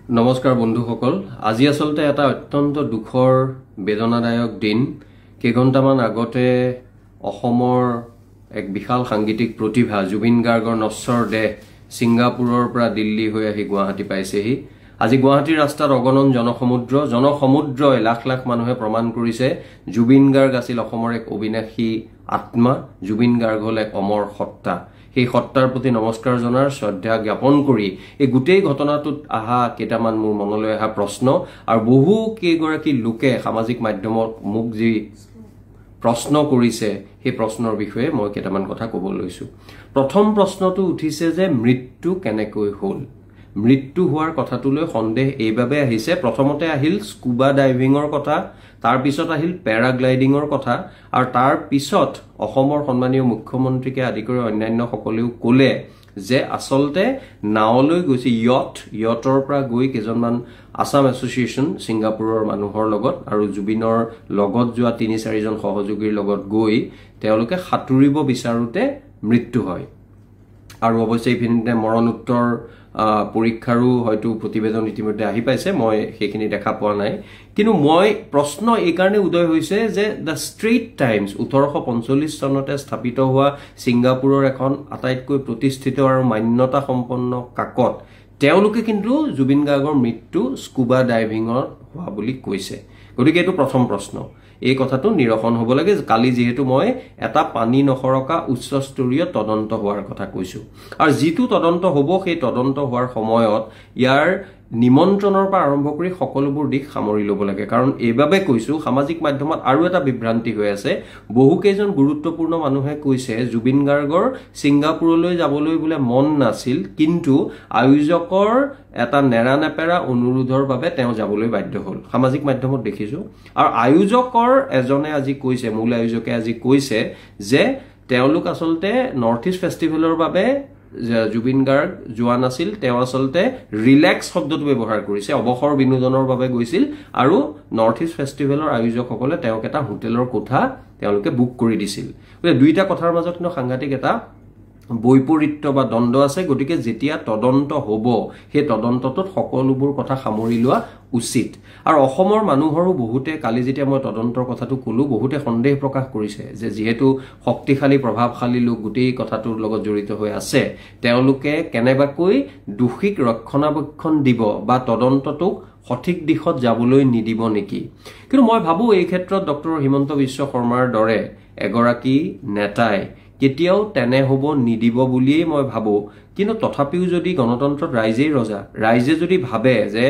নমস্কাৰ বন্ধুসকল আজি আসলতে এটা অত্যন্ত দুখৰ বেদনাদায়ক দিন কেইঘণ্টামান আগতে অসমৰ এক বিশাল সাংগীতিক প্ৰতিভা জুবিন গাৰ্গৰ নশ্বৰ দেহ সিংগাপুৰৰ পৰা দিল্লী হৈ আহি গুৱাহাটী পাইছেহি আজি গুৱাহাটীৰ ৰাস্তাত অগণন জনসমুদ্ৰই লাখ লাখ মানুহে প্ৰমাণ কৰিছে জুবিন গাৰ্গ আছিল অসমৰ এক অবিনাশী আত্মা জুবিন গাৰ্গ হল এক অমৰ সত্তা এই সত্তাৰ প্ৰতি নমস্কাৰ জনাৰ শ্ৰদ্ধা জ্ঞাপন কৰি এই গোটেই ঘটনাটোত আহা কেইটামান মোৰ মনলৈ আহা প্ৰশ্ন আৰু বহু কেইগৰাকী লোকে সামাজিক মাধ্যমত মোক যি প্ৰশ্ন কৰিছে সেই প্ৰশ্নৰ বিষয়ে মই কেইটামান কথা ক'ব লৈছো প্ৰথম প্ৰশ্নটো উঠিছে যে মৃত্যু কেনেকৈ হ'ল মৃত্যু হোৱাৰ কথাটোলৈ সন্দেহ এইভাবে আহিছে প্ৰথমতে আহিল স্কুবা ডাইভিংৰ কথা তাৰ পিছত আহিল প্যাৰাগ্লাইডিংৰ কথা আৰু তাৰ পিছত অসমৰ সন্মানীয় মুখ্যমন্ত্ৰীকে আদি কৰি অন্যান্য সকলেও ক'লে যে আসলতে নাওলৈ গৈছে ইয়টৰ পৰা গৈ কেজনমান আসাম এছ'চিয়েশ্যন সিংগাপুৰৰ মানুহৰ লগত আৰু জুবিনৰ লগত যোৱা ৩-৪ জন সহযোগীৰ লগত গৈ তেওঁলোকে সাঁতুৰিব বিচাৰোতে মৃত্যু হয় আৰু অৱশ্যে ইভিনিতে মৰণোত্তৰ পৰীক্ষাৰো হয়তো প্ৰতিবেদন ইতিমধ্যে আহি পাইছে মই সেইখিনি দেখা পোৱা নাই কিন্তু মই প্ৰশ্ন এই কাৰণে উদয় হৈছে যে দ্য ষ্ট্ৰেইট টাইমছ 1845 চনতে স্থাপিত হোৱা সিংগাপুৰৰ এখন আটাইতকৈ প্ৰতিষ্ঠিত আৰু মান্যতা সম্পন্ন কাকত তেওঁলোকে কিন্তু জুবিন গাৰ্গৰ মৃত্যু স্কুবা ডাইভিংৰ হোৱা বুলি কৈছে গতিকে এইটো প্ৰথম প্ৰশ্ন এই কথাটো নিৰসন হ'ব লাগে কালি যেহেতু মই এটা পানী নখৰকা উচ্চস্তৰীয় তদন্ত হোৱাৰ কথা কৈছো আৰু যেটো তদন্ত হ'ব সেই তদন্ত হোৱাৰ সময়ত ইয়াৰ নিমন্ত্ৰণৰ পৰা আৰম্ভ কৰি সকলোবোৰ দিশ সামৰি ল'ব লাগে কাৰণ এইভাবে কৈছো সামাজিক মাধ্যমত আৰু এটা বিভ্ৰান্তি হৈ আছে বহু কেইজন গুৰুত্বপূৰ্ণ মানুহে কৈছে জুবিন গাৰ্গৰ সিংগাপুৰলৈ যাবলৈ বলে মন নাছিল কিন্তু আয়োজকৰ এটা নেৰানেপেৰা অনুৰোধৰ বাবে তেওঁ যাবলৈ বাধ্য হ'ল সামাজিক মাধ্যমত দেখিছো আৰু আয়োজকৰ এজনে আজি কৈছে মূল আয়োজকে আজি কৈছে যে তেওঁলোক আসলতে নৰ্থ ইষ্ট ফেষ্টিভেলৰ বাবে জুবিন গাৰ্গ যোৱা নাছিল তেওঁ আসলতে ৰিলেক্স শব্দটো ব্যৱহাৰ কৰিছে অৱসৰ বিনোদনৰ বাবে গৈছিল আৰু নৰ্থ ইষ্ট ফেষ্টিভেলৰ আয়োজকসকলে তেওঁক এটা হোটেলৰ কোঠা তেওঁলোকে বুক কৰি দিছিল দুইটা কথাৰ মাজত কিন্তু সাংঘাতিক এটা বৈপৰীত্য বা দ্বন্দ্ব আছে গতিকে যেতিয়া তদন্ত হ'ব সেই তদন্তটোত সকলোবোৰ কথা সামৰি লোৱা উচিত আৰু অসমৰ মানুহৰো বহুতে কালি যেতিয়া মই তদন্তৰ কথাটো কলো বহুতে সন্দেহ প্ৰকাশ কৰিছে যে যেহেতু শক্তিশালী প্ৰভাৱশালী লোক গোটেই কথাটোৰ লগত জড়িত হৈ আছে তেওঁলোকে কেনেবাকৈ দোষীক ৰক্ষণাবেক্ষণ দিব বা তদন্তটোক সঠিক দিশত যাবলৈ নিদিব নেকি কিন্তু মই ভাবো এই ক্ষেত্ৰত ডক্টৰ হিমন্ত বিশ্ব শৰ্মাৰ দৰে এগৰাকী নেতাই কেতিয়াও তেনে হ'ব নিদিব বুলিয়ে মই ভাবো কিন্তু তথাপিও যদি গণতন্ত্ৰত ৰাইজেই ৰজা ৰাইজে যদি ভাবে যে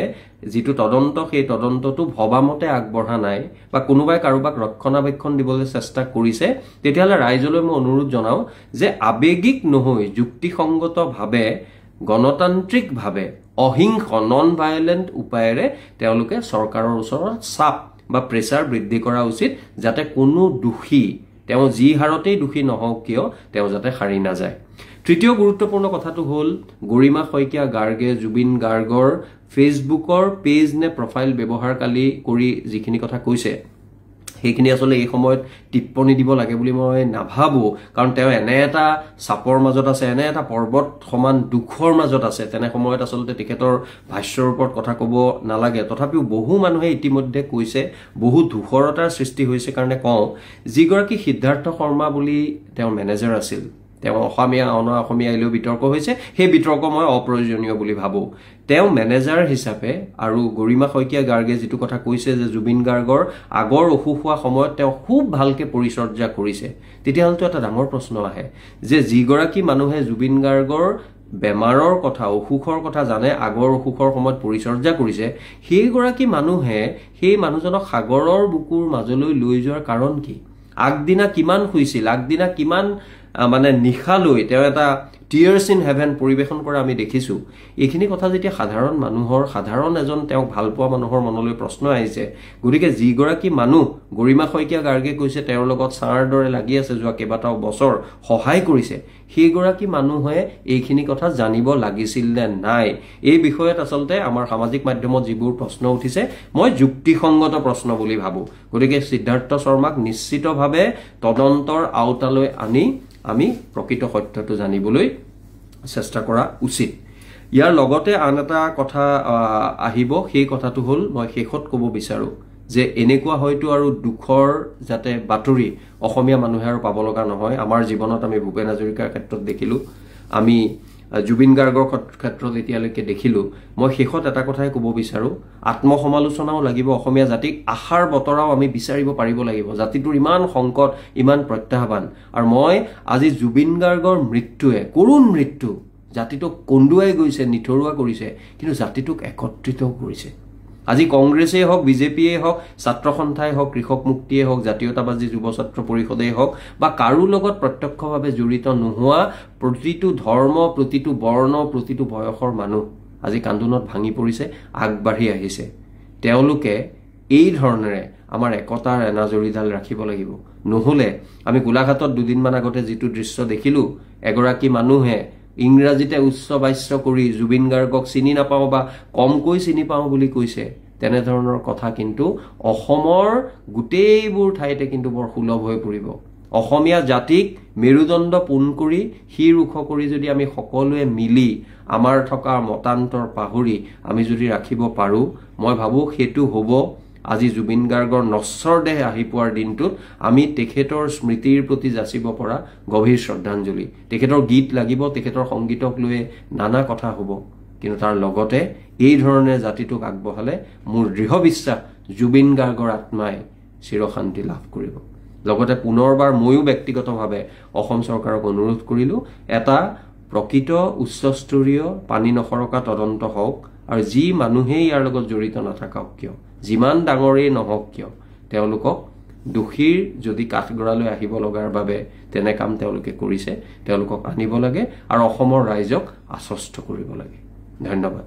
যেটো তদন্ত সেই তদন্তটো ভবামতে আগবঢ়া নাই বা কোনোবাই কাৰোবাক ৰক্ষণাবেক্ষণ দিবলৈ চেষ্টা কৰিছে তেতিয়াহলে ৰাইজলৈ মই অনুৰোধ জনাও যে আবেগিক নহয় যুক্তিসংগতভাৱে গণতান্ত্ৰিকভাৱে অহিংস নন ভায়োলেন্ট উপায়েৰে তেওঁলোকে চৰকাৰৰ ওচৰত চাপ বা প্ৰেছাৰ বৃদ্ধি কৰা উচিত যাতে কোনো দোষী তেওঁ যি হাৰতেই দোষী নহওক কিয় তেওঁ যাতে হাৰি না যায় তৃতীয় গুৰুত্বপূৰ্ণ কথাটো হ'ল গৰিমা শইকীয়া গাৰ্গে জুবিন গাৰ্গৰ ফেসবুকৰ পেজ নে প্ৰফাইল ব্যৱহাৰকাৰী কৰি যিখিনি কথা কৈছে সেইখিনি আসলে এই সময়ত টিপ্পনী দিব লাগে বুলি মই নাভাবো কাৰণ তেওঁ এনে এটা সাপৰ মাজত আছে এনে এটা পৰ্বত সমান দুখৰ মাজত আছে তেনে সময়ত আসলে তেখেতৰ ভাষ্যৰ ওপৰত কথা ক'ব নালাগে তথাপিও বহু মানুহে ইতিমধ্যে কৈছে বহু দুখৰতাৰ সৃষ্টি হৈছে কাৰণে কওঁ যিগৰাকী সিদ্ধাৰ্থ শৰ্মা বুলি তেওঁ মেনেজাৰ আছিল তেওঁ অসমীয়া অসমীয়া আইলেও বিতৰ্ক হৈছে সেই বিতৰ্ক মই অপ্ৰয়োজনীয় বুলি ভাবো তেওঁ মেনেজাৰ হিচাপে আৰু গৰিমা শইকীয়া গাৰ্গে যেটো কথা কৈছে যে জুবিন গাৰ্গৰ আগৰ অসুখ হোৱা সময়ত তেওঁ খুব ভালকে পৰিচৰ্যা কৰিছে তেতিয়াহ'লে এটা ডাঙৰ প্ৰশ্ন আহে যে যিগৰাকী মানুহে জুবিন গাৰ্গৰ বেমাৰৰ কথা অসুখৰ কথা জানে আগৰ অসুখৰ সময়ত পৰিচৰ্যা কৰিছে সেইগৰাকী মানুহে সেই মানুহজনক সাগৰৰ বুকুৰ মাজলৈ লৈ যোৱাৰ কাৰণ কি আগদিনা কিমান হৈছিল আগদিনা কিমান মানে নিখালৈ তেওঁ এটা টিয়াৰ্স ইন হেভেন পৰিবেশন কৰা আমি দেখিছো এইখিনি কথা যেতিয়া সাধাৰণ মানুহৰ সাধাৰণ এজন তেওঁক ভাল পোৱা মানুহৰ মনলৈ প্ৰশ্ন আহিছে গতিকে যিগৰাকী মানুহ গৰিমা শইকীয়া গাৰ্গে কৈছে তেওঁৰ লগত সাৰ দৰে লাগি আছে যোৱা কেইবাটাও বছৰ সহায় কৰিছে সেইগৰাকী মানুহে এইখিনি কথা জানিব লাগিছিল নে নাই এই বিষয়ত আসলতে আমাৰ সামাজিক মাধ্যমত যিবোৰ প্ৰশ্ন উঠিছে মই যুক্তিসংগত প্ৰশ্ন বুলি ভাবো গতিকে সিদ্ধাৰ্থ শৰ্মাক নিশ্চিতভাৱে তদন্তৰ আওতালৈ আনি আমি প্ৰকৃত সত্যটো জানিবলৈ চেষ্টা কৰা উচিত ইয়াৰ লগতে আন এটা কথা আহিব, সেই কথাটো হ'ল মই শেষত ক'ব বিচাৰো যে এনেকুৱা হয়তো আৰু দুখৰ যাতে বাতৰি অসমীয়া মানুহে আৰু পাব লগা নহয়। আমাৰ জীৱনত আমি ভূপেন হাজৰিকাৰ ক্ষেত্ৰত দেখিলো, আমি জুবিন গাৰ্গৰ ক্ষেত্ৰত এতিয়ালৈকে দেখিলো। মই শেষত এটা কথাই ক'ব বিচাৰো, আত্মসমালোচনাও লাগিব, অসমীয়া জাতিক আশাৰ বতৰাও আমি বিচাৰিব পাৰিব লাগিব। জাতিটোৰ ইমান সংকট, ইমান প্ৰত্যাহ্বান, আৰু মই আজি জুবিন গাৰ্গৰ মৃত্যুৱে, কৰুণ মৃত্যু, জাতিটোক কন্দুৱাই গৈছে, নিথৰুৱা কৰিছে, কিন্তু জাতিটোক একত্ৰিতও কৰিছে। আজি কংগ্ৰেছেই হওক, বিজেপিয়েই হওক, ছাত্ৰ সন্থাই হওক, কৃষক মুক্তিয়ে হওক, জাতীয়তাবাদী যুৱ ছাত্ৰ পৰিষদেই হওক, বা কাৰো লগত প্ৰত্যক্ষভাৱে জড়িত নোহোৱা প্ৰতিটো ধৰ্ম, প্ৰতিটো বৰ্ণ, প্ৰতিটো বয়সৰ মানুহ আজি কান্দোনত ভাঙি পৰিছে, আগবাঢ়ি আহিছে। তেওঁলোকে এই ধৰণেৰে আমাৰ একতাৰ এনাজৰীডাল ৰাখিব লাগিব। নহ'লে আমি গোলাঘাটত দুদিনমান আগতে যিটো দৃশ্য দেখিলো, এগৰাকী মানুহে ইংৰাজীতে উচ্চ বাচ্য কৰি জুবিন গাৰ্গক চিনি নাপাওঁ বা কমকৈ চিনি পাওঁ বুলি কৈছে, তেনেধৰণৰ কথা কিন্তু অসমৰ গোটেইবোৰ ঠাইতে কিন্তু বৰ সুলভ হৈ পৰিব। অসমীয়া জাতিক মেৰুদণ্ড পোন কৰি, শিৰ ওখ কৰি যদি আমি সকলোৱে মিলি আমাৰ থকা মতান্তৰ পাহৰি আমি যদি ৰাখিব পাৰো, মই ভাবো সেইটো হ'ব আজি জুবিন গাৰ্গৰ নশ্বৰ দেহ আহি পোৱাৰ দিনটোত আমি তেখেতৰ স্মৃতিৰ প্ৰতি যাচিব পৰা গভীৰ শ্ৰদ্ধাঞ্জলি। তেখেতৰ গীত লাগিব, তেখেতৰ সংগীতক লৈ নানা কথা হ'ব, কিন্তু তাৰ লগতে এই ধৰণে জাতিটোক আগবঢ়ালে মোৰ দৃঢ় বিশ্বাস জুবিন গাৰ্গৰ আত্মাই চিৰশান্তি লাভ কৰিব। লগতে পুনৰবাৰ ময়ো ব্যক্তিগতভাৱে অসম চৰকাৰক অনুৰোধ কৰিলো, এটা প্ৰকৃত উচ্চস্তৰীয় পানী নসৰকা তদন্ত হওক, আৰু যি মানুহেই ইয়াৰ লগত জড়িত নাথাকক কিয়, যিমান ডাঙৰেই নহওক কিয়, তেওঁলোকক দোষীৰ যদি কাঠগড়ালৈ আহিব লগাৰ বাবে তেনে কাম তেওঁলোকে কৰিছে, তেওঁলোকক আনিব লাগে আৰু অসমৰ ৰাইজক আশ্বস্ত কৰিব লাগে। ধন্যবাদ।